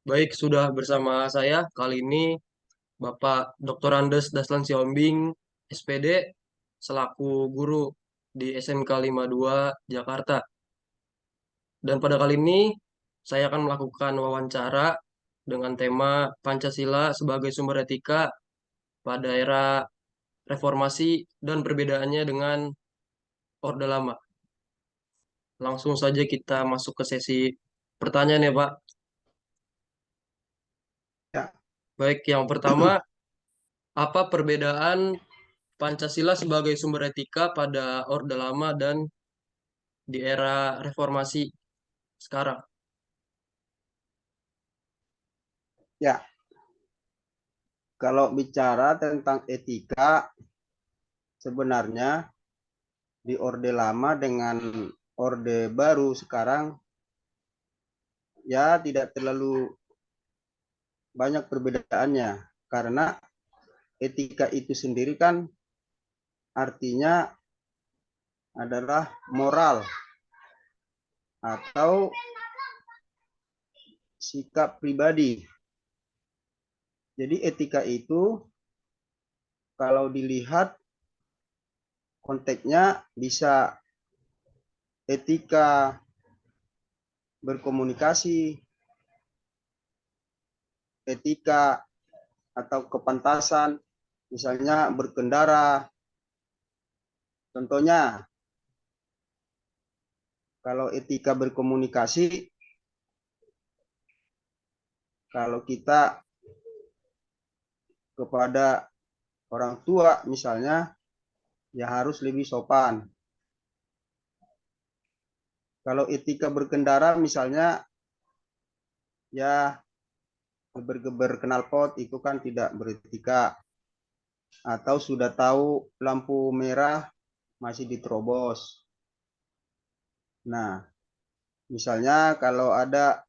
Baik, sudah bersama saya kali ini Bapak Dr. Andes Daslan Siombing, SPD, selaku guru di SMK 52 Jakarta. Dan pada kali ini saya akan melakukan wawancara dengan tema Pancasila sebagai sumber etika pada era reformasi dan perbedaannya dengan Orde Lama. Langsung saja kita masuk ke sesi pertanyaan ya Pak. Ya, Baik, yang pertama, apa perbedaan Pancasila sebagai sumber etika pada Orde Lama dan di era reformasi sekarang? ya. Kalau bicara tentang etika, sebenarnya di Orde Lama dengan Orde Baru sekarang ya tidak terlalu banyak perbedaannya. Karena etika itu sendiri kan artinya adalah moral atau sikap pribadi. Jadi etika itu kalau dilihat konteksnya bisa etika berkomunikasi, etika atau kepantasan, misalnya berkendara. Contohnya, kalau etika berkomunikasi, kalau kita kepada orang tua misalnya, ya harus lebih sopan. Kalau etika berkendara misalnya, ya geber-geber knalpot itu kan tidak beretika. Atau sudah tahu lampu merah masih diterobos. Nah, misalnya kalau ada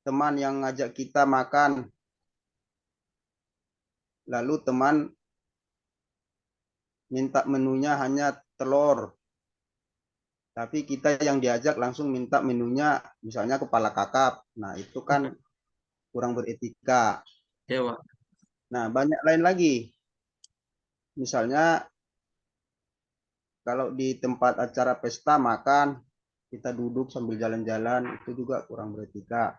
teman yang ngajak kita makan, lalu teman minta menunya hanya telur, tapi kita yang diajak langsung minta menunya misalnya kepala kakap. Nah, itu kan kurang beretika. Ya, Pak. Nah, banyak lain lagi. Misalnya kalau di tempat acara pesta makan, kita duduk sambil jalan-jalan, itu juga kurang beretika.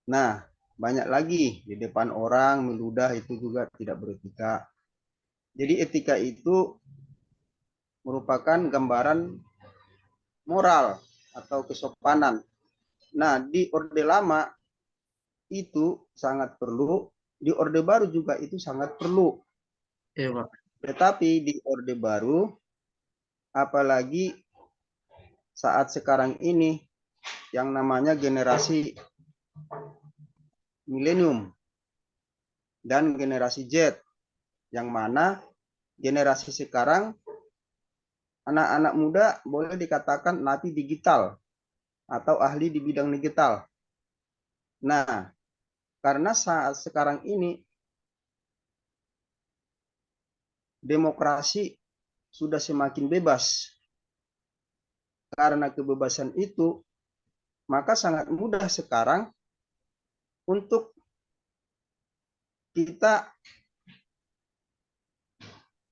Nah, banyak lagi di depan orang meludah itu juga tidak beretika. Jadi etika itu merupakan gambaran moral atau kesopanan. Nah, di Orde Lama itu sangat perlu, di Orde Baru juga itu sangat perlu. Ya, Pak. Tetapi di Orde Baru, apalagi saat sekarang ini yang namanya generasi milenium dan generasi Z, yang mana generasi sekarang anak-anak muda boleh dikatakan napi digital atau ahli di bidang digital. Nah, karena saat sekarang ini demokrasi sudah semakin bebas. Karena kebebasan itu, maka sangat mudah sekarang untuk kita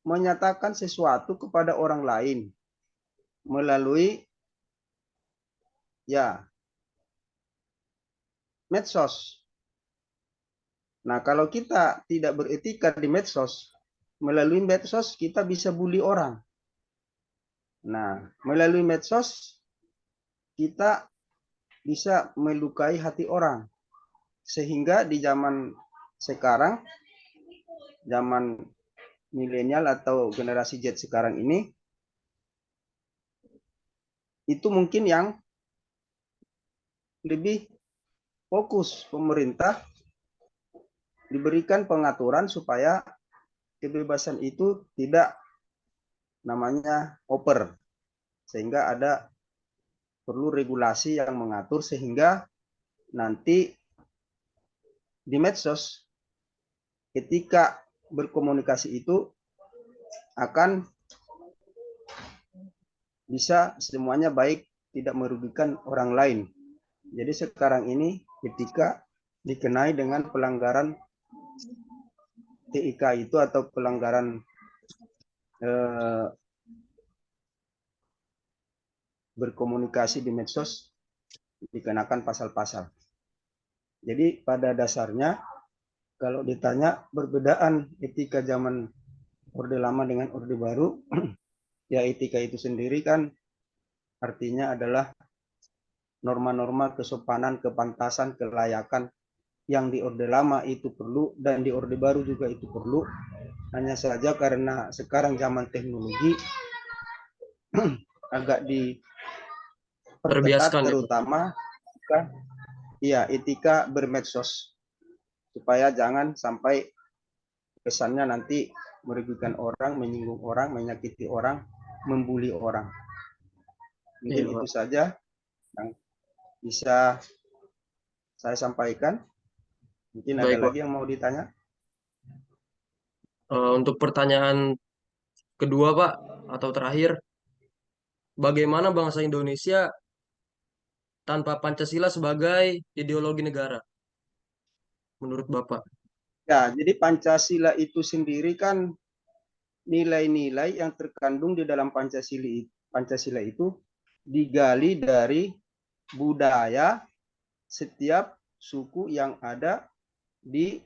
menyatakan sesuatu kepada orang lain melalui ya medsos. Nah, kalau kita tidak beretika di medsos, melalui medsos kita bisa bully orang. Nah, melalui medsos kita bisa melukai hati orang. Sehingga di zaman sekarang, zaman milenial atau generasi Z sekarang ini, itu mungkin yang lebih fokus pemerintah diberikan pengaturan supaya kebebasan itu tidak namanya over, sehingga ada perlu regulasi yang mengatur sehingga nanti di medsos ketika berkomunikasi itu akan bisa semuanya baik, tidak merugikan orang lain. Jadi sekarang ini etika dikenai dengan pelanggaran TIK itu atau pelanggaran berkomunikasi di medsos dikenakan pasal-pasal. Jadi pada dasarnya kalau ditanya perbedaan etika zaman Orde Lama dengan Orde Baru, ya etika itu sendiri kan artinya adalah norma-norma kesopanan, kepantasan, kelayakan yang di Orde Lama itu perlu dan di Orde Baru juga itu perlu. Hanya saja karena sekarang zaman teknologi agak diperketat Terbiaskan ya, Pak. terutama etika bermedsos supaya jangan sampai kesannya nanti merugikan orang, menyinggung orang, menyakiti orang, membuli orang. Iya, Mungkin itu Pak. saja yang bisa saya sampaikan. Mungkin ada Baik, Pak. lagi yang mau ditanya. Untuk pertanyaan kedua, Pak, atau terakhir, bagaimana bangsa Indonesia tanpa Pancasila sebagai ideologi negara, menurut Bapak? Ya, jadi Pancasila itu sendiri kan nilai-nilai yang terkandung di dalam Pancasila itu digali dari budaya setiap suku yang ada di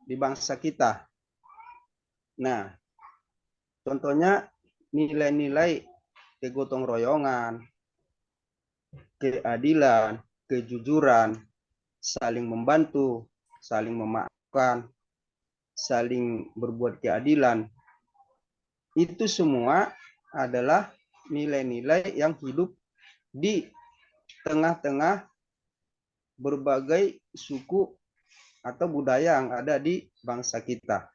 bangsa kita. Nah, contohnya nilai-nilai kegotong royongan, keadilan, kejujuran, saling membantu, saling memaafkan, saling berbuat keadilan. Itu semua adalah nilai-nilai yang hidup di tengah-tengah berbagai suku atau budaya yang ada di bangsa kita.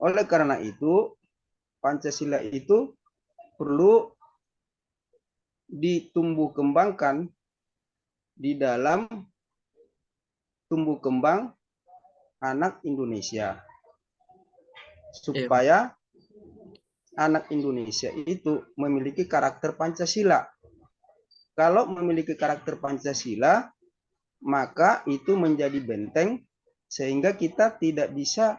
Oleh karena itu, Pancasila itu perlu ditumbuh kembangkan di dalam tumbuh kembang anak Indonesia. Iya, Pak. Supaya anak Indonesia itu memiliki karakter Pancasila. Kalau memiliki karakter Pancasila, maka itu menjadi benteng sehingga kita tidak bisa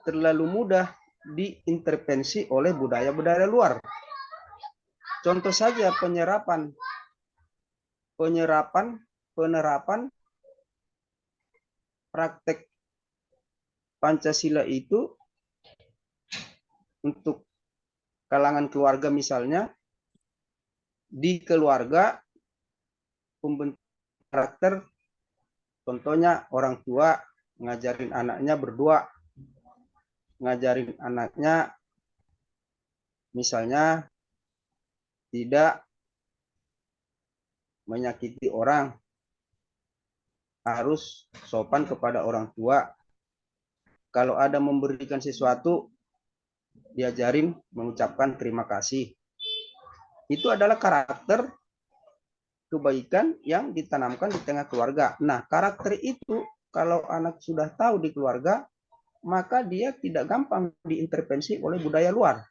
terlalu mudah diintervensi oleh budaya-budaya luar. Contoh saja penerapan praktek Pancasila itu untuk kalangan keluarga misalnya, di keluarga pembentuk karakter, contohnya orang tua ngajarin anaknya berdua, ngajarin anaknya misalnya tidak menyakiti orang, harus sopan kepada orang tua. Kalau ada memberikan sesuatu, diajarin mengucapkan terima kasih. Itu adalah karakter kebaikan yang ditanamkan di tengah keluarga. Nah, karakter itu kalau anak sudah tahu di keluarga, maka dia tidak gampang diintervensi oleh budaya luar.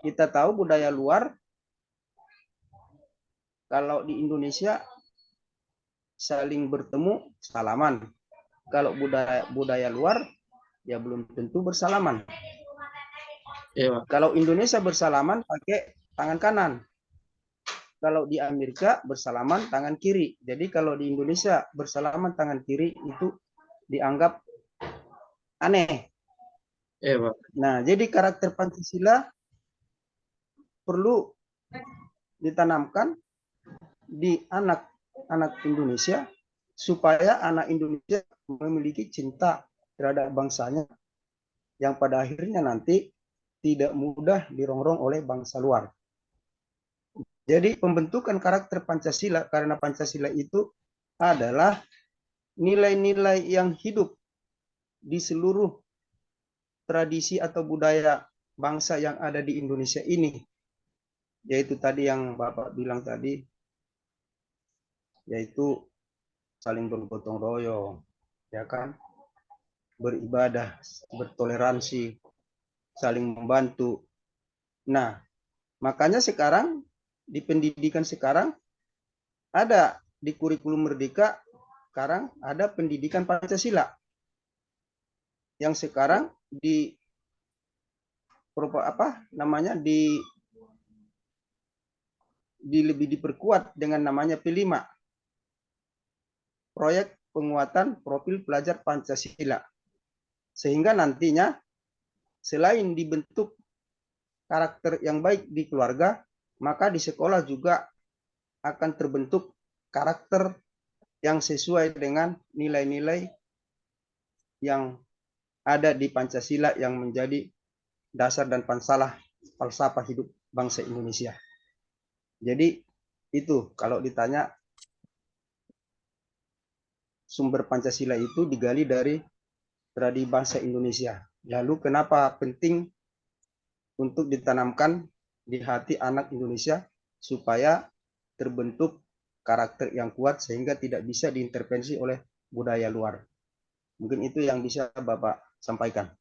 Kita tahu budaya luar, kalau di Indonesia saling bertemu salaman. Kalau budaya luar, ya belum tentu bersalaman. Iya, Pak. Kalau Indonesia bersalaman pakai tangan kanan. Kalau di Amerika bersalaman tangan kiri. Jadi kalau di Indonesia bersalaman tangan kiri itu dianggap aneh. Iya, Pak. Nah, jadi karakter Pancasila perlu ditanamkan di anak-anak Indonesia supaya anak Indonesia memiliki cinta terhadap bangsanya yang pada akhirnya nanti tidak mudah dirongrong oleh bangsa luar. Jadi pembentukan karakter Pancasila, karena Pancasila itu adalah nilai-nilai yang hidup di seluruh tradisi atau budaya bangsa yang ada di Indonesia ini. Yaitu tadi yang Bapak bilang tadi, yaitu saling bergotong royong, ya kan? Beribadah, bertoleransi, saling membantu. Nah, makanya sekarang di pendidikan sekarang ada di kurikulum Merdeka sekarang ada pendidikan Pancasila yang sekarang di apa namanya lebih diperkuat dengan namanya P5, proyek penguatan profil pelajar Pancasila, sehingga nantinya selain dibentuk karakter yang baik di keluarga, maka di sekolah juga akan terbentuk karakter yang sesuai dengan nilai-nilai yang ada di Pancasila yang menjadi dasar dan falsafah hidup bangsa Indonesia. Jadi itu kalau ditanya sumber Pancasila itu digali dari tradisi bangsa Indonesia. Lalu kenapa penting untuk ditanamkan di hati anak Indonesia supaya terbentuk karakter yang kuat sehingga tidak bisa diintervensi oleh budaya luar. Mungkin itu yang bisa Bapak sampaikan.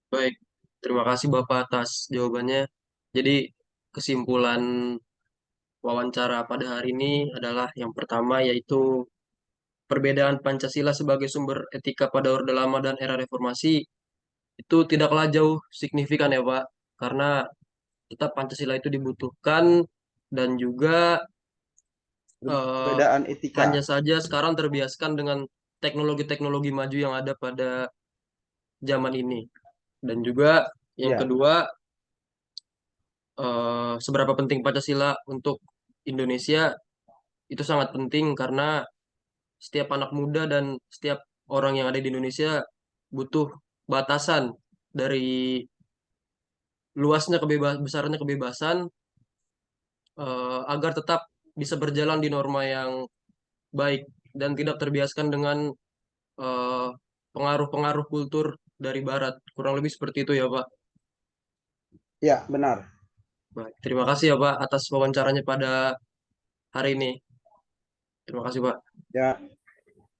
Baik, terima kasih Bapak atas jawabannya. Jadi kesimpulan wawancara pada hari ini adalah yang pertama yaitu perbedaan Pancasila sebagai sumber etika pada Orde Lama dan era reformasi itu tidaklah jauh signifikan ya Pak, karena tetap Pancasila itu dibutuhkan dan juga eh, Perbedaan hanya etika. saja sekarang terbiaskan dengan teknologi-teknologi maju yang ada pada zaman ini. Dan juga yang Ya, kedua, seberapa penting Pancasila untuk Indonesia itu sangat penting karena setiap anak muda dan setiap orang yang ada di Indonesia butuh batasan dari besarnya kebebasan agar tetap bisa berjalan di norma yang baik dan tidak terbiaskan dengan eh, pengaruh-pengaruh kultur dari Barat. Kurang lebih seperti itu ya, Pak. ya benar. Baik, terima kasih ya, Pak, atas wawancaranya pada hari ini. Terima kasih, Pak. Ya,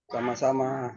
sama-sama.